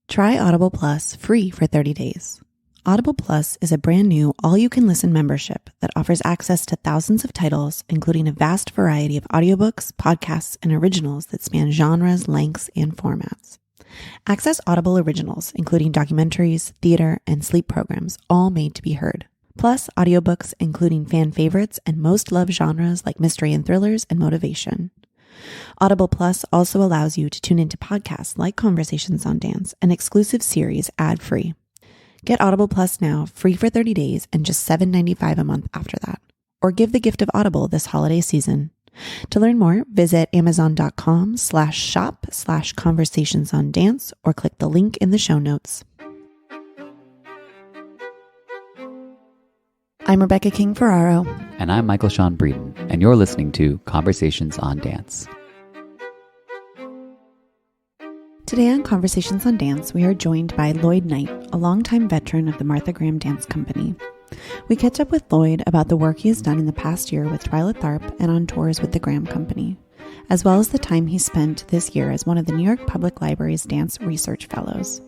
Try Audible Plus free for 30 days. Audible Plus is a brand new all-you-can-listen membership that offers access to thousands of titles, including a vast variety of audiobooks, podcasts, and originals that span genres, lengths, and formats. Access Audible originals, including documentaries, theater, and sleep programs, all made to be heard. Plus, audiobooks including fan favorites and most loved genres like mystery and thrillers and motivation. Audible Plus also allows you to tune into podcasts like Conversations on Dance, an exclusive series ad-free. Get Audible Plus now, free for 30 days and just $7.95 a month after that. Or give the gift of Audible this holiday season. To learn more, visit amazon.com/shop/conversationsondance or click the link in the show notes. I'm Rebecca King Ferraro. And I'm Michael Sean Breeden, and you're listening to Conversations on Dance. Today on Conversations on Dance, we are joined by Lloyd Knight, a longtime veteran of the Martha Graham Dance Company. We catch up with Lloyd about the work he has done in the past year with Twyla Tharp and on tours with the Graham Company, as well as the time he spent this year as one of the New York Public Library's Dance Research Fellows.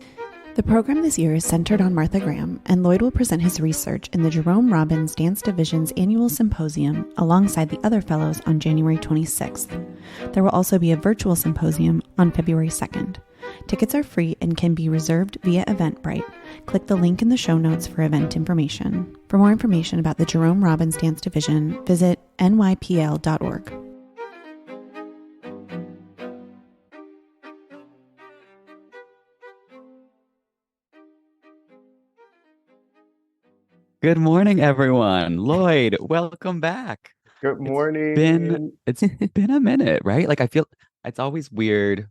The program this year is centered on Martha Graham, and Lloyd will present his research in the Jerome Robbins Dance Division's annual symposium alongside the other fellows on January 26th. There will also be a virtual symposium on February 2nd. Tickets are free and can be reserved via Eventbrite. Click the link in the show notes for event information. For more information about the Jerome Robbins Dance Division, visit nypl.org. Good morning, everyone. Lloyd, welcome back. Good morning. It's been a minute, right? Like I feel it's always weird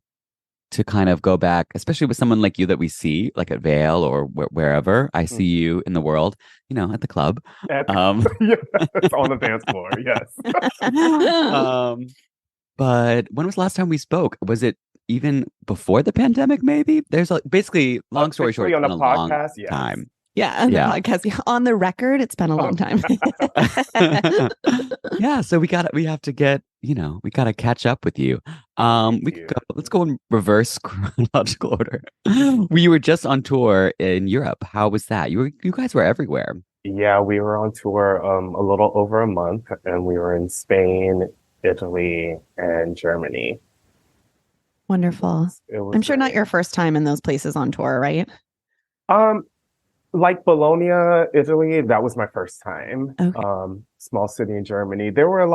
to kind of go back, especially with someone like you that we see, like at Vail or wherever. I see you in the world, at the club. Yes, on the dance floor, yes. But when was the last time we spoke? Was it even before the pandemic, maybe? There's basically, long story short, on it's the been a podcast, long yes. time. Yeah, on the podcast. On the record, it's been a long time. Yeah, so we have to get, we gotta catch up with you. Let's go in reverse chronological order. We were just on tour in Europe. How was that? You guys were everywhere. Yeah, we were on tour a little over a month, and we were in Spain, Italy, and Germany. Wonderful. I'm sure not your first time in those places on tour, right? Like Bologna, Italy, that was my first time. Okay. Small city in Germany. There was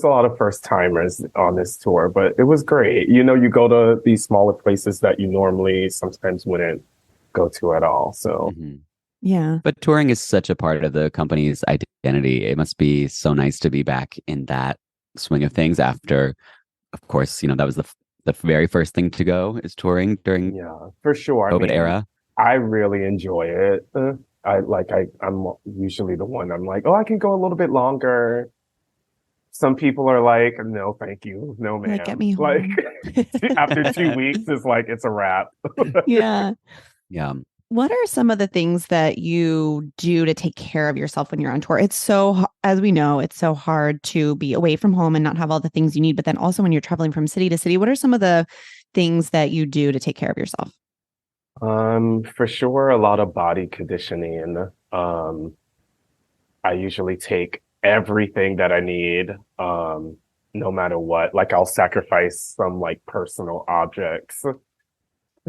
a lot of first timers on this tour, but it was great. You go to these smaller places that you normally sometimes wouldn't go to at all. So yeah. But touring is such a part of the company's identity. It must be so nice to be back in that swing of things after, of course, that was the very first thing to go is touring during for sure. COVID era. I really enjoy it. I'm usually the one. I'm like, oh, I can go a little bit longer. Some people are like, no, thank you, no, ma'am. Like, get me home. Like after 2 weeks, it's like it's a wrap. Yeah. Yeah. What are some of the things that you do to take care of yourself when you're on tour? It's so, as we know, it's so hard to be away from home and not have all the things you need. But then also when you're traveling from city to city, what are some of the things that you do to take care of yourself? For sure, a lot of body conditioning. I usually take everything that I need, no matter what. Like I'll sacrifice some like personal objects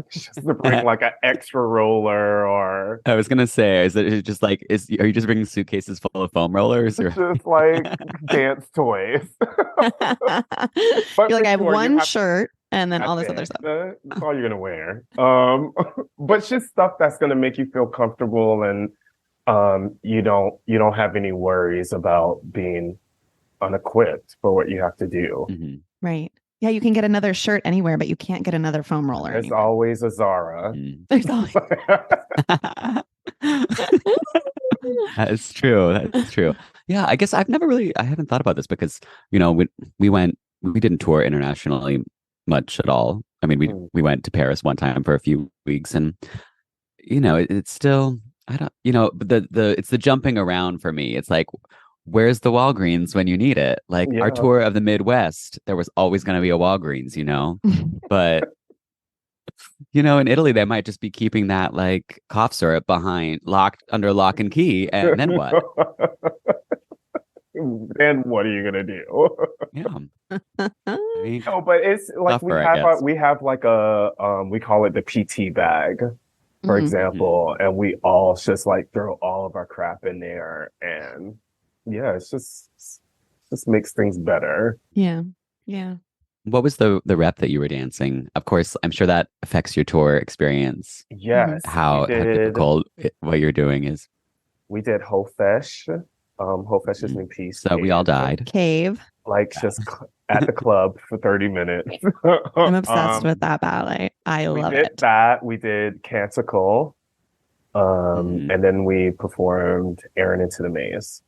just to bring like an extra roller or. I was gonna say, is it just like are you just bringing suitcases full of foam rollers or just like dance toys? You're like, I have one shirt. And then all this other stuff. That's all you're gonna wear. But it's just stuff that's gonna make you feel comfortable, and you don't have any worries about being unequipped for what you have to do. Mm-hmm. Right. Yeah, you can get another shirt anywhere, but you can't get another foam roller. There's anywhere. always a Zara. There's always. That's true. Yeah, I guess I haven't thought about this because we didn't tour internationally much at all. I mean, we went to Paris one time for a few weeks, and it's still it's the jumping around for me. It's like, where's the Walgreens when you need it? Like our tour of the Midwest, there was always going to be a Walgreens, but in Italy, they might just be keeping that like cough syrup under lock and key. And then what? Then what are you gonna do? Yeah. I mean, No, but it's like suffer, I guess. we have like a we call it the PT bag, for Mhm. example, and we all just like throw all of our crap in there, and yeah, it's just makes things better. Yeah. Yeah. What was the rep that you were dancing? Of course, I'm sure that affects your tour experience. Yes, How difficult what you're doing is. we did Hofesh. Hofesh's new piece So we all is died. Cave. like just at the club for 30 minutes. I'm obsessed with that ballet. I We love did it. that. We did Canticle. And then we performed Aaron into the Maze.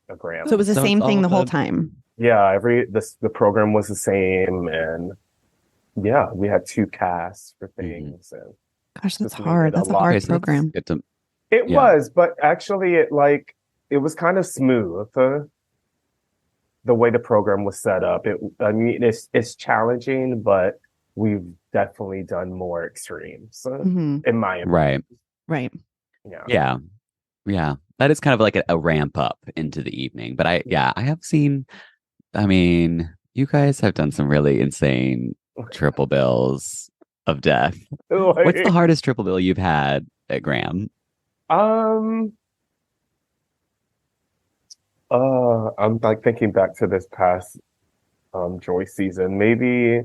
A Graham. So it was the So same it's thing all the whole the- time. Yeah, the program was the same, and yeah, we had two casts for things, and Gosh, that's just made hard. it a That's a lot. hard Okay, so that's program. good to- It Yeah. was, but actually, it was kind of smooth. The way the program was set up. I mean, it's challenging, but we've definitely done more extremes, Mhm. in my opinion. Right. Right. Yeah. Yeah. Yeah. That is kind of like a ramp up into the evening. But I have seen, I mean, you guys have done some really insane triple bills of death. What's the Like, hardest triple bill you've had at Graham? I'm like thinking back to this past Joy season. Maybe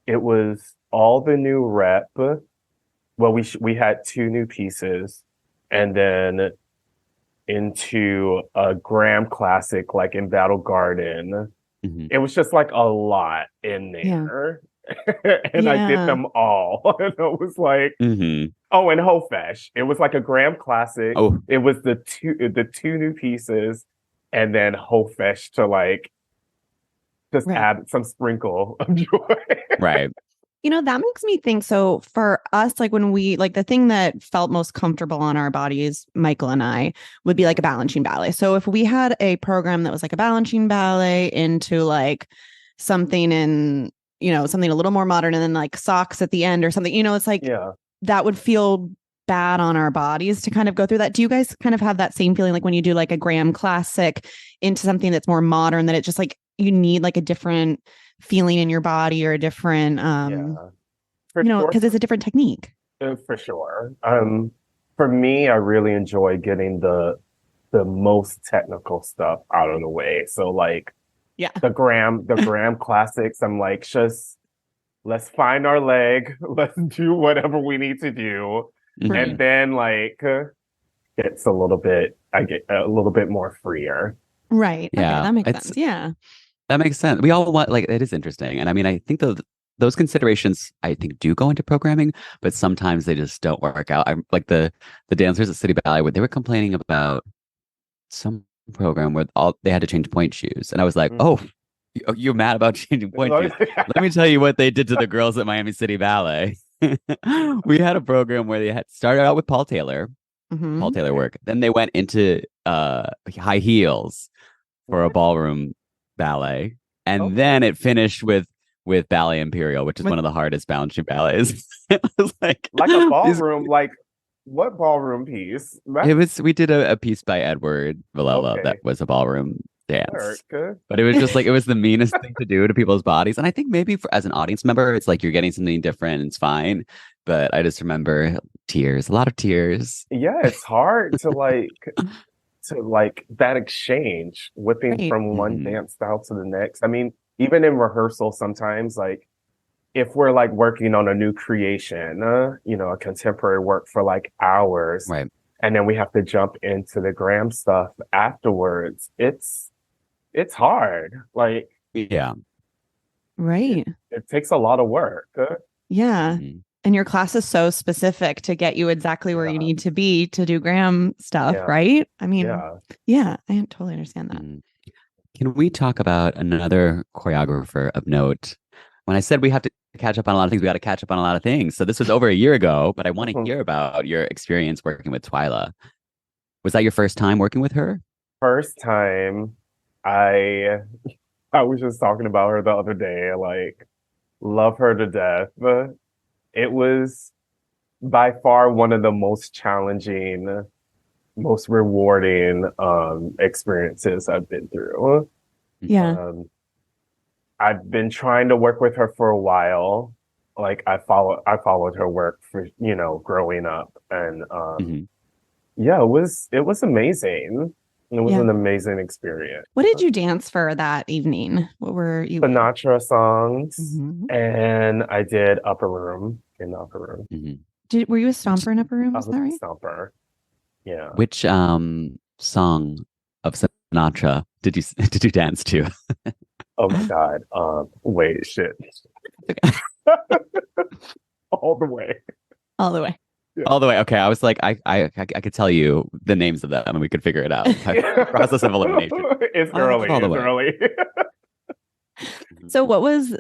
it was all the new rep. Well, we had two new pieces, and then into a Graham classic like in Battle Garden. Mhm. It was just like a lot in there. And I did Yeah. them all. And it was like, Mhm. oh, and Hofesh. It was like a Graham classic. Oh, It was the two new pieces, and then Hofesh to like just Right. add some sprinkle of joy. right. That makes me think. So for us, like when we like the thing that felt most comfortable on our bodies, Michael and I, would be like a balancing ballet. So if we had a program that was like a balancing ballet into like something in, something a little more modern and then like socks at the end or something, it's like Yeah. that would feel bad on our bodies to kind of go through that. Do you guys kind of have that same feeling like when you do like a Graham classic into something that's more modern, that it just like you need like a different feeling in your body or a different Yeah. For sure. because it's a different technique. For sure. For me, I really enjoy getting the most technical stuff out of the way. So like Yeah. the Graham classics, I'm like, just let's find our leg, let's do whatever we need to do. Mhm. And then like it's I get a little bit more freer. Right. Yeah, Okay, that makes it's- sense. Yeah. That makes sense. We all want, like, it is interesting. And I mean, I think those considerations, I think, do go into programming, but sometimes they just don't work out. I'm like the dancers at City Ballet, they were complaining about some program where they had to change point shoes. And I was like, oh, you're mad about changing point shoes. Let me tell you what they did to the girls at Miami City Ballet. We had a program where they had started out with Paul Taylor work. Then they went into high heels for a ballroom ballet, and then it finished with Ballet Imperial, which is one of the hardest balancing ballets. It was like a ballroom, like what ballroom piece? We did a piece by Edward Villella that was a ballroom dance, but it was just like it was the meanest thing to do to people's bodies. And I think maybe as an audience member, it's like you're getting something different and it's fine. But I just remember a lot of tears. Yeah, it's hard to like that exchange, whipping from one dance style to the next. I mean, even in rehearsal, sometimes like if we're like working on a new creation, a contemporary work for like hours, right? And then we have to jump into the Graham stuff afterwards. It's hard. Like, yeah, right. It takes a lot of work. Yeah. And your class is so specific to get you exactly where you need to be to do Graham stuff, right? I mean, yeah, I totally understand that. Can we talk about another choreographer of note? When I said we have to catch up on a lot of things, we got to catch up on a lot of things. So this was over a year ago, but I want to hear about your experience working with Twyla. Was that your first time working with her? First time. I was just talking about her the other day. Like, love her to death. It was by far one of the most challenging, most rewarding experiences I've been through. Yeah. I've been trying to work with her for a while. Like I followed her work for, growing up. And Mhm. yeah, it was amazing. It was Yeah. an amazing experience. What did you dance for that evening? What were you? Sinatra songs, Mhm. and I did Upper Room in the Upper Room. Were you a stomper in Upper Room? I Is was that a right? stomper. Yeah. Which song of Sinatra did you dance to? Oh my God. Wait, shit. All the way. All the way. Yeah. All the way. Okay, I was like, I could tell you the names of them, and we could figure it out. Process of elimination. It's I like early. it all the It's way. early. So what was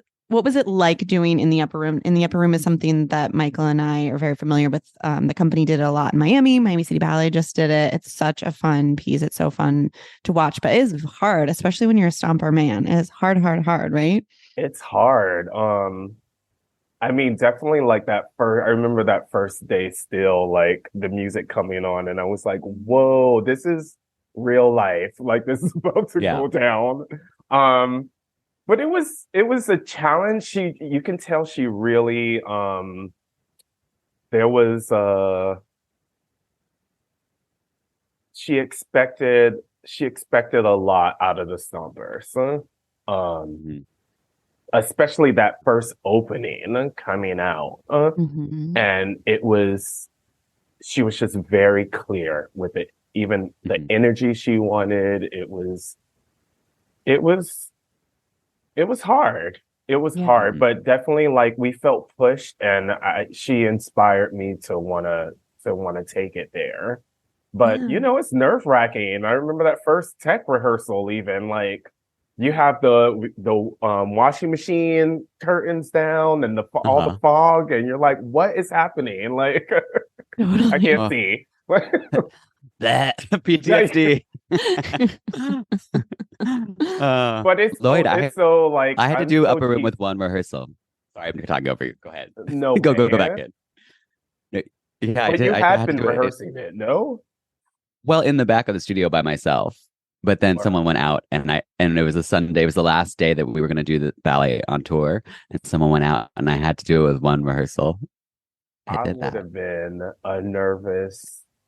it like doing in the Upper Room? In the Upper Room is something that Michael and I are very familiar with. The company did it a lot in Miami. Miami City Ballet just did it. It's such a fun piece. It's so fun to watch, but it is hard, especially when you're a stomper man. It is hard, right? It's hard. I mean, definitely like I remember that first day still, like the music coming on, and I was like, whoa, this is real life. Like this is about to Yeah. go down. But it was a challenge. You can tell she really there was she expected a lot out of the Stompers. Mhm. Especially that first opening coming out. Mhm. And she was just very clear with it. Even the Mhm. energy she wanted, it was hard. It was Yeah. hard, Mhm. but definitely like we felt pushed, and she inspired me to wanna take it there. But Yeah. it's nerve-wracking. I remember that first tech rehearsal even, like you have the washing machine curtains down and all the Uh-huh. fog, and you're like, what is happening? Like I Totally. can't Oh, see. that Yeah, PTSD. but it's Lloyd, so it's so like I had to I'm do so Upper Room deep. with one rehearsal. Sorry, I'm talking over you. Go ahead. No Go back way. in. No, yeah, I But did. you I had had to been do it. rehearsing it, no? Well, in the back of the studio by myself. But then someone Wow. went out, and it was a Sunday. It was the last day that we were going to do the ballet on tour, and someone went out, and I had to do it with one rehearsal. I I did would that. have been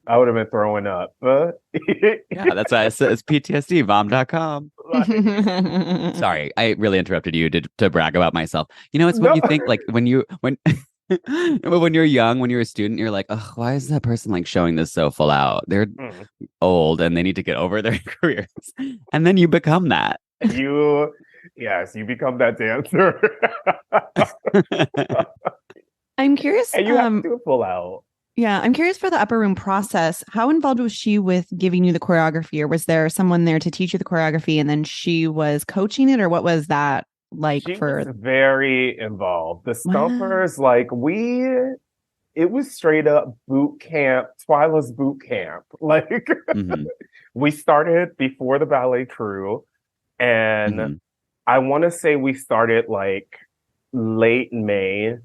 I would have been throwing up. Yeah, that's why it's PTSD, vom.com. Sorry, I really interrupted you to brag about myself. It's what No. you think, like when when you're young, when you're a student, you're like, oh, why is that person like showing this so full out? They're Mm. old and they need to get over their careers. And then you become that. You, yes, you become that dancer. I'm curious. And you have to do it full out. Yeah, I'm curious for the Upper Room process. How involved was she with giving you the choreography, or was there someone there to teach you the choreography and then she was coaching it, or what was that like She for? was very involved. The Wow. Stumpers, like it was straight up boot camp, Twyla's boot camp. Like Hmm. we started before the ballet crew, and Hmm. I want to say we started like late May,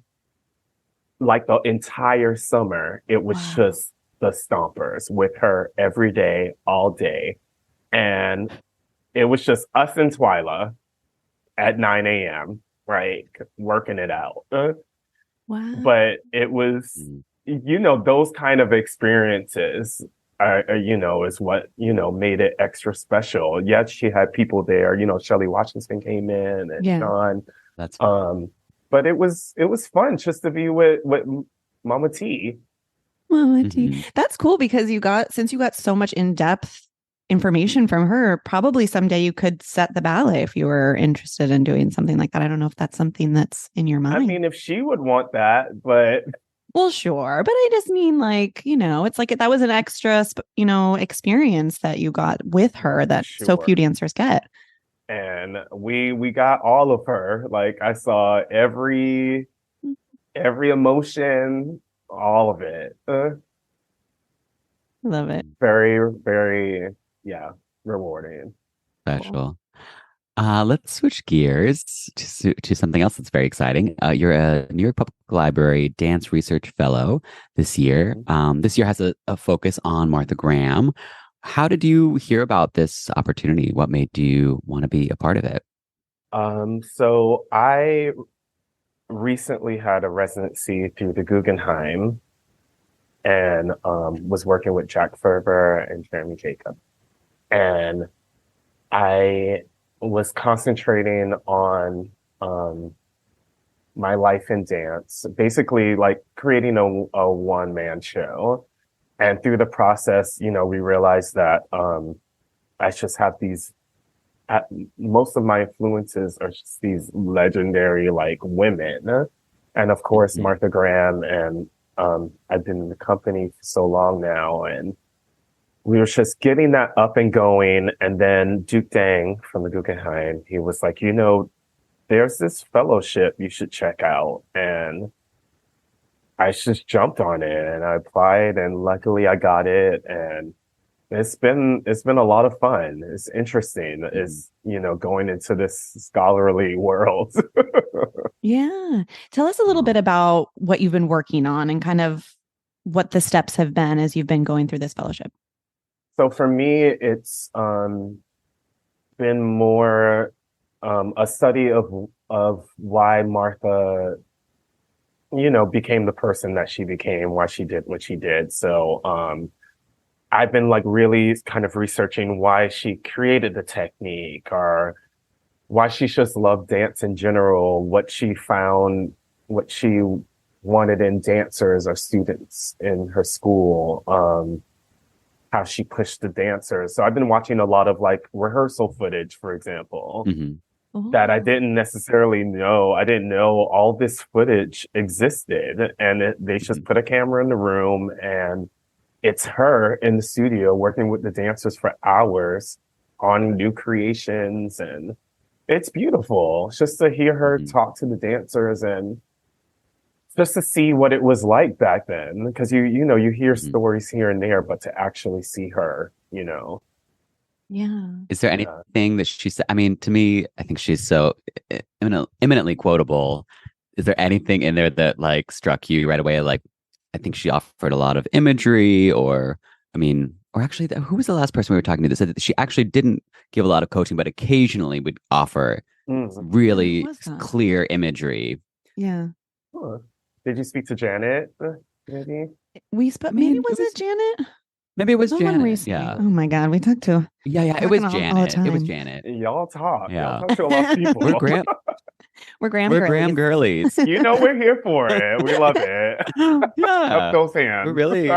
like the entire summer. It was Wow. just the Stompers with her every day, all day. And it was just us and Twyla at 9 a.m., right? Working it out. Wow. But it was, those kind of experiences is what, made it extra special. Yes, she had people there, Shelley Washington came in and Yeah. Sean. That's But it was fun just to be with Mama T. Mama T. hmm That's cool because since you got so much in-depth information from her, probably someday you could set the ballet if you were interested in doing something like that. I don't know if that's something that's in your I mind. mean, if she would want that, but Well, sure, but I just mean like, it's like that was an extra, experience that you got with her that so few sure. dancers get. And we got all of her. Like I saw every emotion, all of it. Love it. Very, very, yeah, rewarding. special. Let's switch gears to something else that's very exciting. You're a New York Public Library Dance Research Fellow this year. This year has a focus on Martha Graham. How did you hear about this opportunity? What made you want to be a part of it? So I recently had a residency through the Guggenheim and was working with Jack Ferber and Jeremy Jacob. And I was concentrating on my life in dance, basically like creating a one-man show. And through the process, we realized that I just have most of my influences are just these legendary like women. And of course, Martha Graham, and I've been in the company for so long now, and we were just getting that up and going. And then Duke Dang from the Guggenheim, he was like, there's this fellowship you should check out. And I just jumped on it and I applied, and luckily I got it. And it's been a lot of fun. It's interesting. It's, going into this scholarly world. Yeah. Tell us a little bit about what you've been working on and kind of what the steps have been as you've been going through this fellowship. So for me, it's been more a study of why Martha, became the person that she became, why she did what she did. So I've been like really kind of researching why she created the technique, or why she just loved dance in general, what she found, what she wanted in dancers or students in her school, how she pushed the dancers. So I've been watching a lot of like rehearsal footage, for example, that I didn't necessarily know. I didn't know all this footage existed. And they just put a camera in the room, and it's her in the studio working with the dancers for hours on new creations. And it's beautiful just to hear her talk to the dancers and just to see what it was like back then. Because you hear stories here and there, but to actually see her, Yeah. Is there anything that she said? I mean, to me, I think she's so eminently quotable. Is there anything in there that like struck you right away? Like, I think she offered a lot of imagery, or actually, who was the last person we were talking to that said that she actually didn't give a lot of coaching, but occasionally would offer really clear imagery. Yeah. Huh. Did you speak to Janet? Maybe maybe was it Janet? Maybe it was Janet. Recently. Yeah. Oh my God, we talked to. Yeah. It was Janet. It was Janet. Y'all talk. Yeah. Y'all talk to a lot of people. We're Graham girlies. We're here for it. We love it. Yeah. Up those hands. We're really.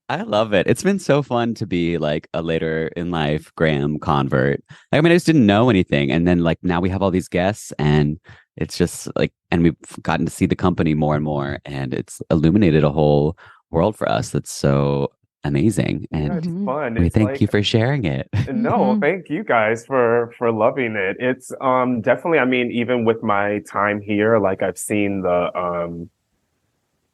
I love it. It's been so fun to be like a later in life Graham convert. I just didn't know anything, and then like now we have all these guests, and it's just like, and we've gotten to see the company more and more, and it's illuminated a whole world for us that's so amazing. And it's fun. We thank you for sharing it. No, thank you guys for loving it. It's definitely, even with my time here, like I've seen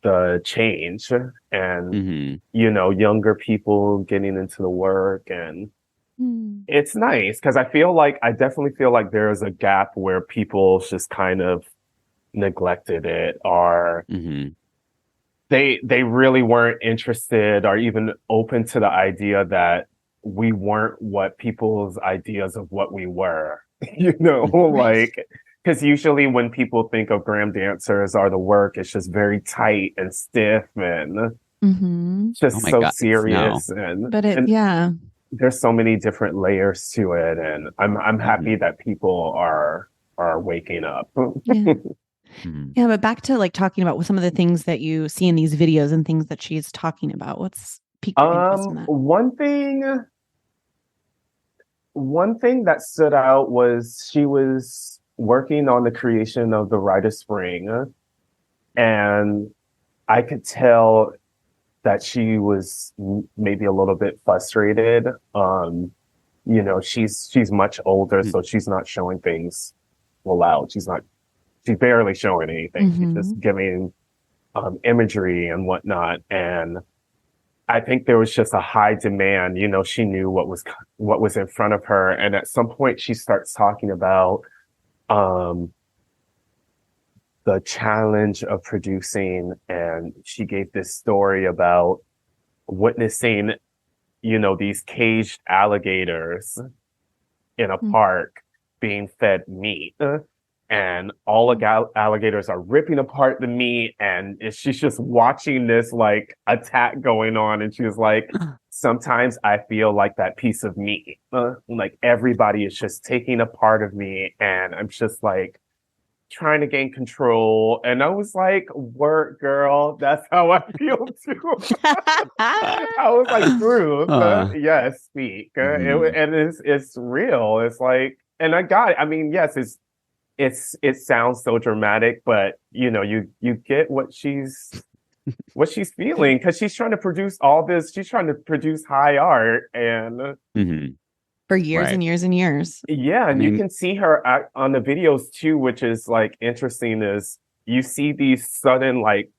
the change, and younger people getting into the work, and it's nice because I definitely feel like there's a gap where people just kind of neglected it, or they really weren't interested or even open to the idea that we weren't what people's ideas of what we were, like, because usually when people think of Graham dancers or the work, it's just very tight and stiff and just serious. Yeah, there's so many different layers to it, and I'm happy that people are waking up. Yeah. Yeah, but back to like talking about some of the things that you see in these videos and things that she's talking about. What's piqued your interest in that? One thing that stood out was she was working on the creation of the Rite of Spring, and I could tell that she was maybe a little bit frustrated. She's much older, so she's not showing things loud. She's barely showing anything. She's just giving imagery and whatnot. And I think there was just a high demand. She knew what was in front of her, and at some point she starts talking about um, the challenge of producing, and she gave this story about witnessing, these caged alligators in a park being fed meat. And all the alligators are ripping apart the meat, and she's just watching this like attack going on. And she was like, sometimes I feel like that piece of meat, like everybody is just taking a part of me, and I'm just like trying to gain control. And I was like, work, girl. That's how I feel too. I was like, truth. Yes, speak. And it's real. It's like, and I got it. I mean, yes, it sounds so dramatic, but you get what she's feeling, because she's trying to produce all this. She's trying to produce high art, and for years and years and years. Yeah, and you can see her on the videos too, which is like interesting. Is you see these sudden like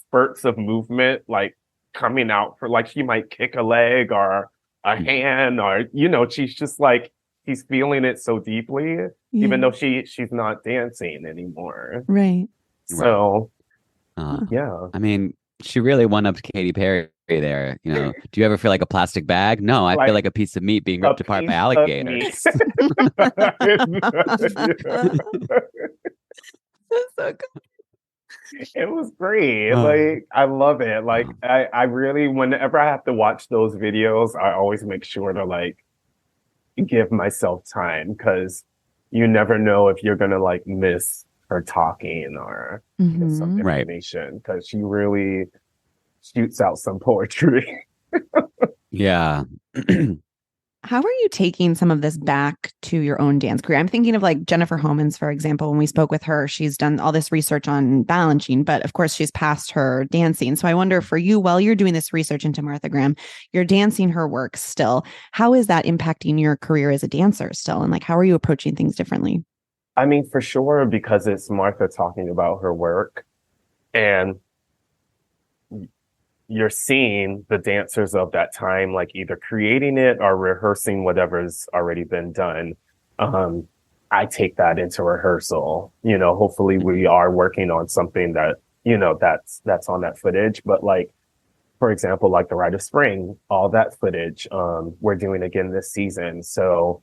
spurts of movement, like coming out for, like, she might kick a leg or a hand, or she's just like, she's feeling it so deeply, even though she's not dancing anymore. Right. So, yeah. I mean, she really one up Katy Perry there. Do you ever feel like a plastic bag? No, I feel like a piece of meat being ripped apart by alligators. So good. It was great. Like, I love it. Like, I really, whenever I have to watch those videos, I always make sure to like give myself time, because you never know if you're gonna like miss her talking or miss some information, because she really shoots out some poetry. Yeah. How are you taking some of this back to your own dance career? I'm thinking of like Jennifer Homans, for example. When we spoke with her, she's done all this research on balancing, but of course she's past her dancing. So I wonder, for you, while you're doing this research into Martha Graham, you're dancing her work still. How is that impacting your career as a dancer still? And like, how are you approaching things differently? I mean, for sure, because it's Martha talking about her work, and you're seeing the dancers of that time, like either creating it or rehearsing whatever's already been done. I take that into rehearsal. Hopefully we are working on something that, that's on that footage. But like, for example, like the Rite of Spring, all that footage, we're doing again this season. So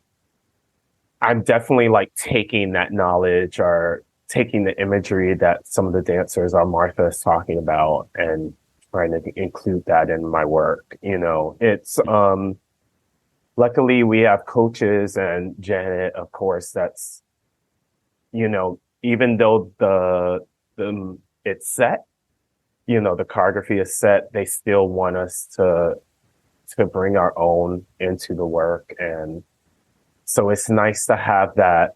I'm definitely like taking that knowledge or taking the imagery that some of the dancers are Martha is talking about, and trying to include that in my work. It's luckily we have coaches, and Janet, of course, that's even though the it's set, the choreography is set, they still want us to bring our own into the work. And so it's nice to have that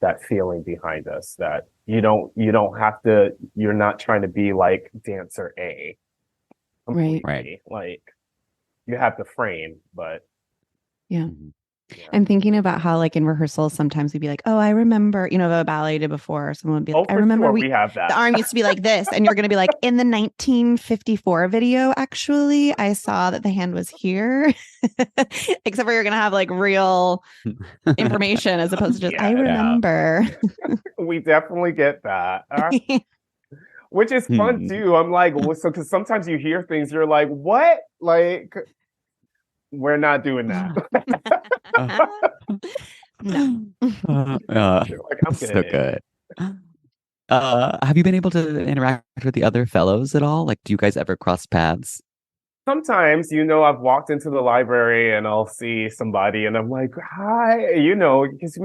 that feeling behind us, that you don't have to, you're not trying to be like dancer A completely. Right. Like, you have the frame, but yeah. I'm thinking about how, like, in rehearsals, sometimes we'd be like, oh, I remember, a ballet did before. Someone would be like, I remember we have that. The arm used to be like this. And you're going to be like, in the 1954 video, actually, I saw that the hand was here. Except for you're going to have like real information as opposed to just, I remember. We definitely get that. Which is fun too. I'm like, so, because sometimes you hear things, you're like, what? Like, we're not doing that. No. Like, I'm so good. Have you been able to interact with the other fellows at all? Like, do you guys ever cross paths? Sometimes, I've walked into the library and I'll see somebody and I'm like, hi, because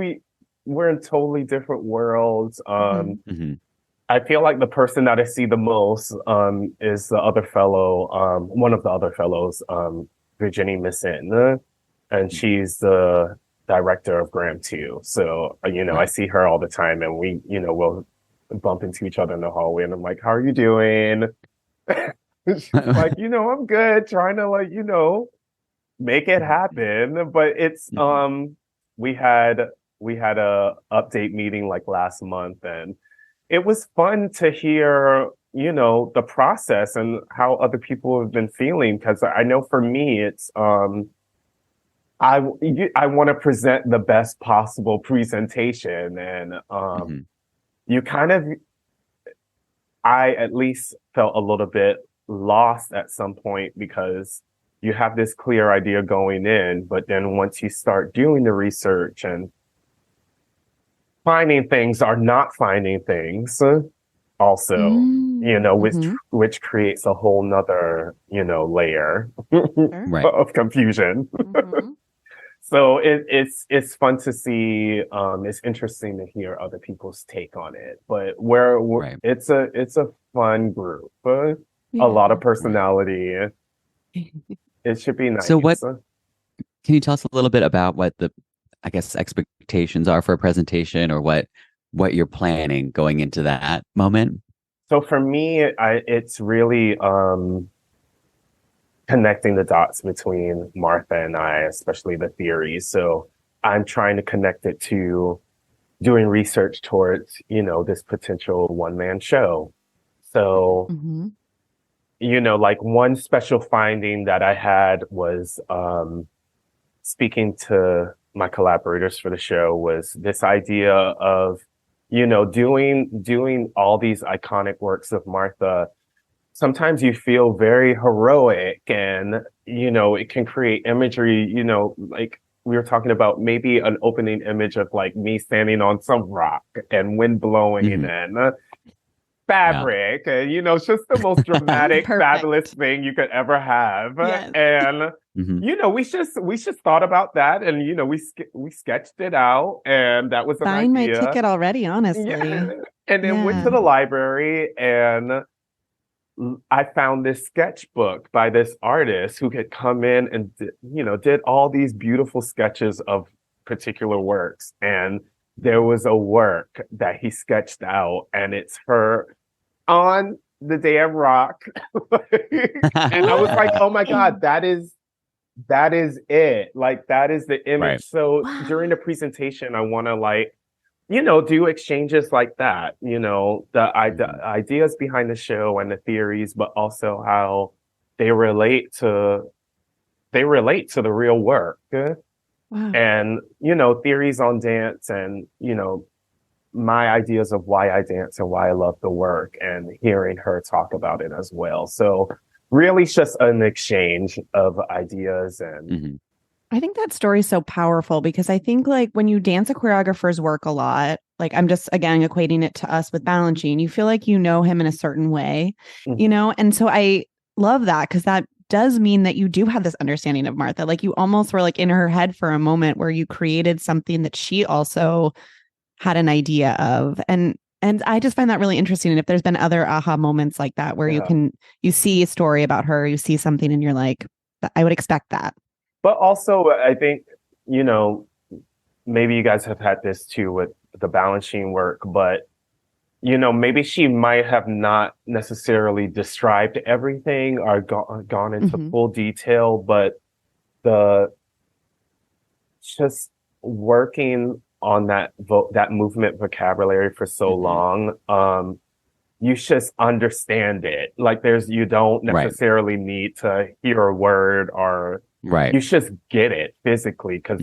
we're in totally different worlds. I feel like the person that I see the most is the other fellow, one of the other fellows, Virginie Missin, and she's the director of Graham too. So, I see her all the time, and we, we'll bump into each other in the hallway, and I'm like, how are you doing? She's like, I'm good, trying to like, make it happen. But it's, we had a update meeting like last month, and it was fun to hear the process and how other people have been feeling. Because I know for me, it's I want to present the best possible presentation, and Mhm. you kind of I at least felt a little bit lost at some point because you have this clear idea going in, but then once you start doing the research and finding things are not finding things also, which Mm-hmm. which creates a whole nother, layer Sure. Right. of confusion. Mm-hmm. So it's fun to see. It's interesting to hear other people's take on it. But Right. it's a fun group. A lot of personality. It should be nice. So can you tell us a little bit about what the, I guess, expectations are for a presentation, or what you're planning going into that moment? So for me, it's really connecting the dots between Martha and I, especially the theories. So I'm trying to connect it to doing research towards, this potential one-man show. So, Mm-hmm. like one special finding that I had was speaking to my collaborators for the show was this idea of, doing all these iconic works of Martha. Sometimes you feel very heroic, and it can create imagery, like we were talking about, maybe an opening image of like me standing on some rock and wind blowing Mhm. and fabric, and it's just the most dramatic, Perfect. fabulous thing you could ever have. Yes. And Mhm. we just thought about that, and we sketched it out, and that was an Buying my idea. ticket already, honestly. Yeah. And then went Yeah. to the library, and I found this sketchbook by this artist who had come in and did all these beautiful sketches of particular works. And there was a work that he sketched out, and it's her on the damn rock. And I was like, oh my God, that is it. Like, that is the image. Right. So Wow. during the presentation, I want to do exchanges like that, the ideas behind the show and the theories, but also how they relate to the real work. Wow. And, theories on dance, and, my ideas of why I dance and why I love the work, and hearing her talk about it as well. So really it's just an exchange of ideas. And Mhm. I think that story is so powerful because I think like when you dance a choreographer's work a lot, like I'm just again equating it to us with Balanchine, you feel like you know him in a certain way, and so I love that because that does mean that you do have this understanding of Martha. Like you almost were like in her head for a moment where you created something that she also had an idea of. And I just find that really interesting. And if there's been other aha moments like that where you see a story about her, you see something and you're like, I would expect that. But also, I think, maybe you guys have had this too with the Balanchine work, but, maybe she might have not necessarily described everything or gone into full detail, but the just working on that movement vocabulary for so long, you just understand it. Like you don't necessarily need to hear a word, or you just get it physically because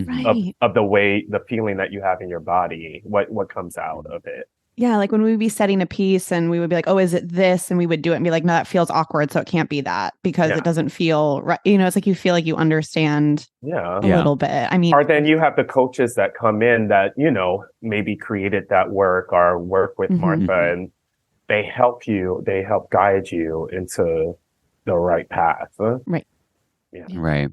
of the feeling that you have in your body, what comes out of it. Yeah, like when we would be setting a piece and we would be like, oh, is it this? And we would do it and be like, no, that feels awkward. So it can't be that because it doesn't feel right. It's like you feel like you understand a little bit. I mean, or then you have the coaches that come in that, maybe created that work or work with Martha, and they help guide you into the right path. Right. Yeah. Right.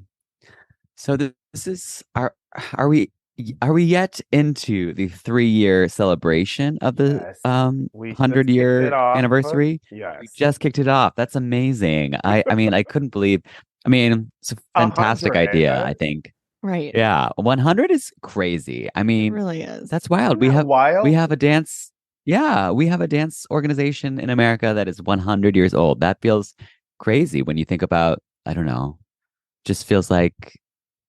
So this is are we yet into the 3-year celebration of the 100-year anniversary? Yes. We just kicked it off. That's amazing. I mean, I couldn't believe. I mean, it's a fantastic 100, idea, I think. Right. Yeah. 100 is crazy. I mean, it really is. That's wild. Isn't that We have a dance. Yeah, we have a dance organization in America that is 100 years old. That feels crazy when you think about, I don't know, just feels like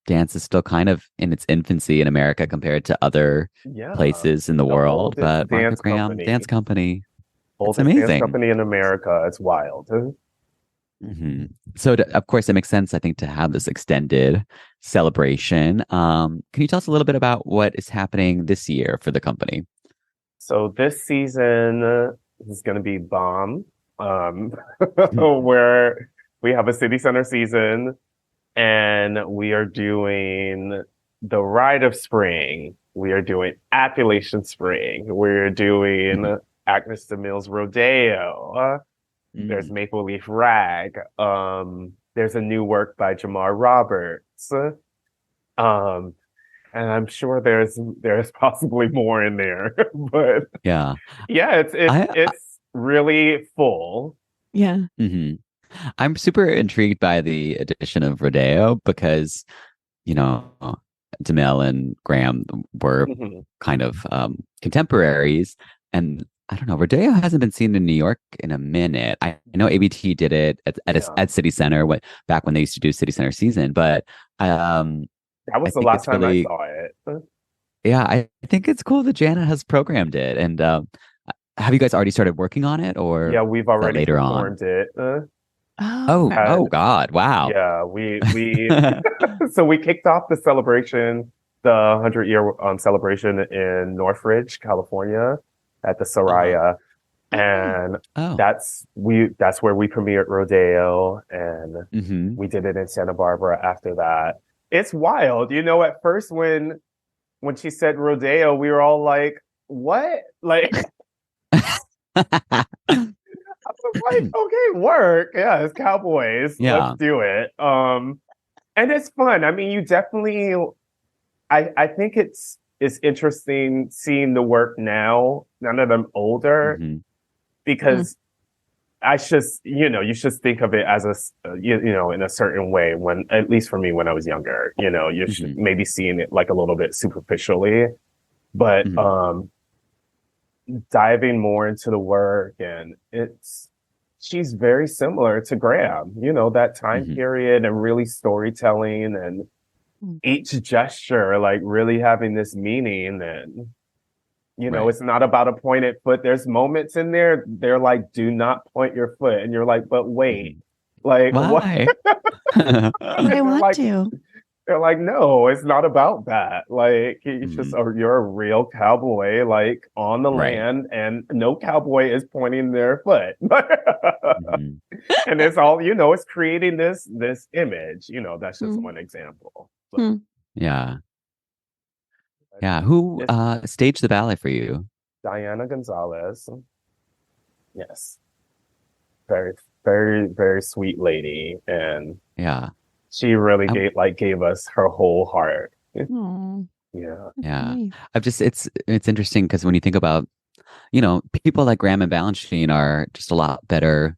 dance is still kind of in its infancy in America compared to other places in the world. But Martha Graham Dance Company. Oldest dance amazing. company in America. It's wild. So, of course, it makes sense, I think, to have this extended celebration. Can you tell us a little bit about what is happening this year for the company? So this season is going to be bomb, where we have a city center season, and we are doing the Ride of Spring. We are doing Appalachian Spring. We're doing Agnes DeMille's Rodeo. There's Maple Leaf Rag. There's a new work by Jamar Roberts. And I'm sure there's possibly more in there, but Yeah, it's really full. Yeah. I'm super intrigued by the addition of Rodeo because, DeMille and Graham were kind of contemporaries, and I don't know, Rodeo hasn't been seen in New York in a minute. I know ABT did it at City Center back when they used to do City Center season, but that was the last time I saw it. Yeah, I think it's cool that Jana has programmed it. And have you guys already started working on it, or yeah, we've already later performed on? it. Oh God, wow. Yeah, we so we kicked off the celebration, the 100-year celebration in Northridge, California, at the Soraya. And that's where we premiered Rodeo, and we did it in Santa Barbara after that. It's wild. At first when she said Rodeo, we were all like, what? Like, I was like, okay, work. Yeah, it's Cowboys. Yeah. Let's do it. And it's fun. I mean, you definitely, I think it's interesting seeing the work now that I'm older, because I just, you should think of it as in a certain way when, at least for me, when I was younger, you should maybe seeing it like a little bit superficially, but, diving more into the work, and she's very similar to Graham, that time period, and really storytelling, and each gesture, like really having this meaning, and it's not about a pointed foot. There's moments in there, they're like, do not point your foot. And you're like, but wait, like, why? I want to. They're like, no, it's not about that. Like, you're a real cowboy, like on the land, and no cowboy is pointing their foot. And it's all, it's creating this image, that's just one example. So. Yeah. Yeah. Who staged the ballet for you? Diana Gonzalez. Yes. Very, very, very sweet lady. And yeah, she really gave us her whole heart. Aww. Yeah. Yeah. It's interesting because when you think about, people like Graham and Balanchine are just a lot better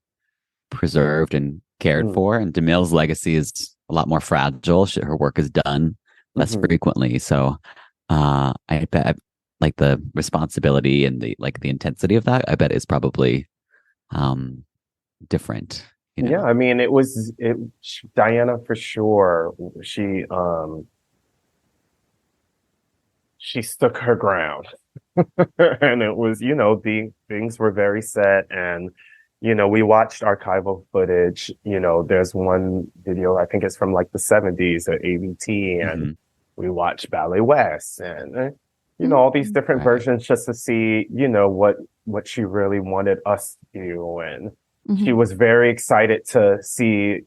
preserved and cared for, and DeMille's legacy is a lot more fragile. Her work is done less frequently. So I bet like the responsibility and the intensity of that, I bet is probably different. Yeah, I mean, Diana for sure. She stuck her ground, and it was, the things were very set, and we watched archival footage. There's one video, I think it's from like the 70s at ABT, and we watched Ballet West, and all these different versions just to see, what she really wanted us to do, and she was very excited to see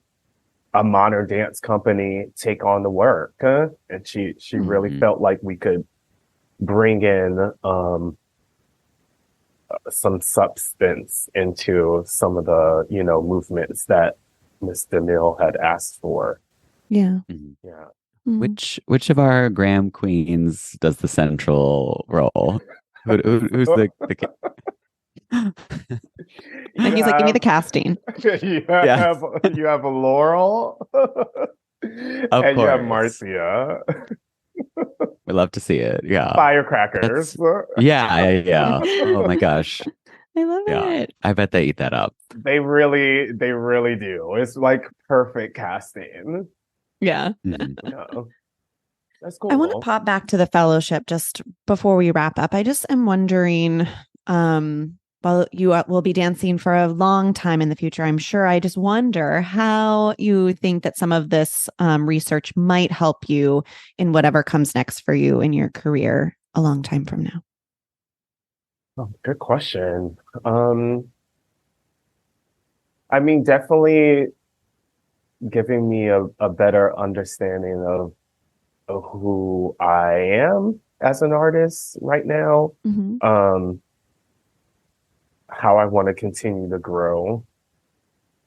a modern dance company take on the work, and she really felt like we could bring in some substance into some of the movements that Miss DeMille had asked for. Yeah. Yeah. Which of our Graham queens does the central role? Who's the And he's like, give me the casting. You have a Laurel, and course. you have Marcia. We love to see it. Yeah. Firecrackers. Yeah. Oh my gosh. I love it. I bet they eat that up. They really do. It's like perfect casting. Yeah. Yeah. That's cool. I want to pop back to the fellowship just before we wrap up. I just am wondering, Well, you will be dancing for a long time in the future, I'm sure. I just wonder how you think that some of this research might help you in whatever comes next for you in your career a long time from now. Oh, good question. I mean, definitely giving me a better understanding of who I am as an artist right now. How I want to continue to grow.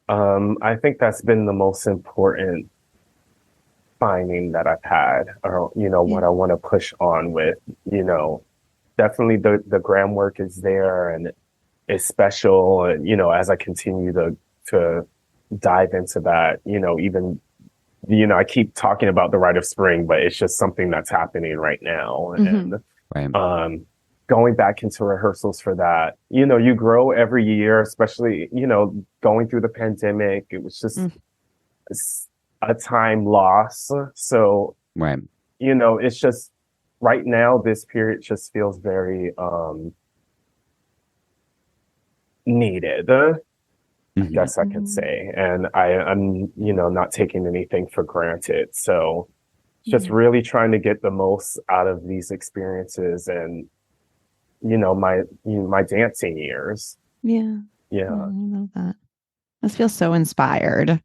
I think that's been the most important finding that I've had, or, what I want to push on with, definitely the gram work is there and it's special. And, as I continue to dive into that, even, I keep talking about the Rite of Spring, but it's just something that's happening right now. And, going back into rehearsals for that, you grow every year, especially, going through the pandemic. It was just a time loss. So, it's just right now, this period just feels very needed, I guess I could say. And I'm, not taking anything for granted. So just really trying to get the most out of these experiences and, my dancing years. Yeah. Yeah. Oh, I love that. This feels so inspired,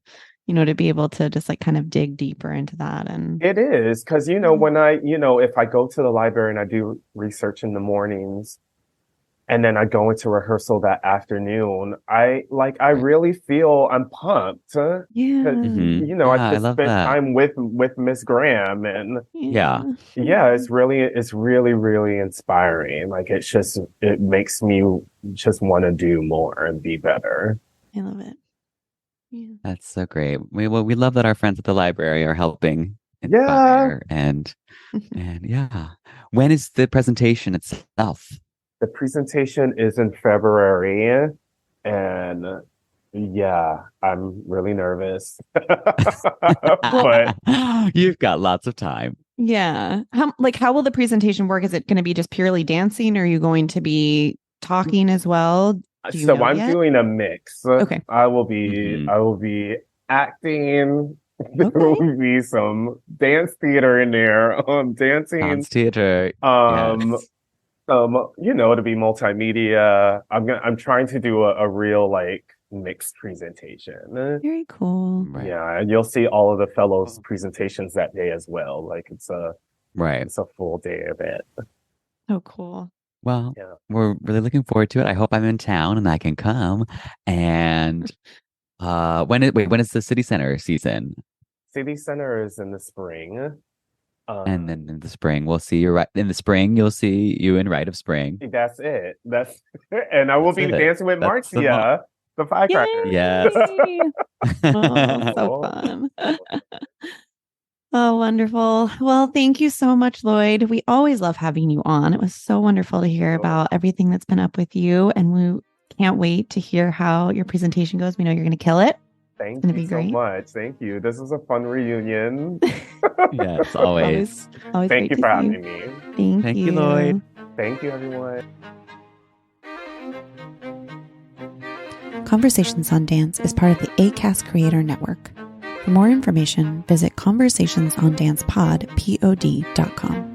to be able to just like kind of dig deeper into that. And it is because, when if I go to the library and I do research in the mornings and then I go into rehearsal that afternoon, I really feel I'm pumped. Yeah. I just spent time with Miss Graham and it's really, really inspiring. Like it makes me just want to do more and be better. I love it. Yeah. That's so great. We love that our friends at the library are helping inspire and When is the presentation itself? The presentation is in February, and I'm really nervous. But you've got lots of time. Yeah. How will the presentation work? Is it going to be just purely dancing, or are you going to be talking as well? So I'm doing a mix. Okay. I will be acting. There will be some dance theater in there. Dancing. Dance theater. Yes. To be multimedia. I'm trying to do a real mixed presentation. Very cool. Right. Yeah, and you'll see all of the fellows' presentations that day as well. It's a full day event. Oh, cool. Well, we're really looking forward to it. I hope I'm in town and I can come. And when is the City Center season? City Center is in the spring. And then in the spring, we'll see you in the spring. You'll see you in Rite of Spring. That's it. And I will be dancing with Marcia, the firecracker. Yes. Oh, so fun. Oh, wonderful. Well, thank you so much, Lloyd. We always love having you on. It was so wonderful to hear about everything that's been up with you. And we can't wait to hear how your presentation goes. We know you're going to kill it. Thank you so much. Thank you. This is a fun reunion. Yes, always. Always Thank you for having me. Thank you, Lloyd. Thank you, everyone. Conversations on Dance is part of the ACAST Creator Network. For more information, visit conversationsondancepod.com.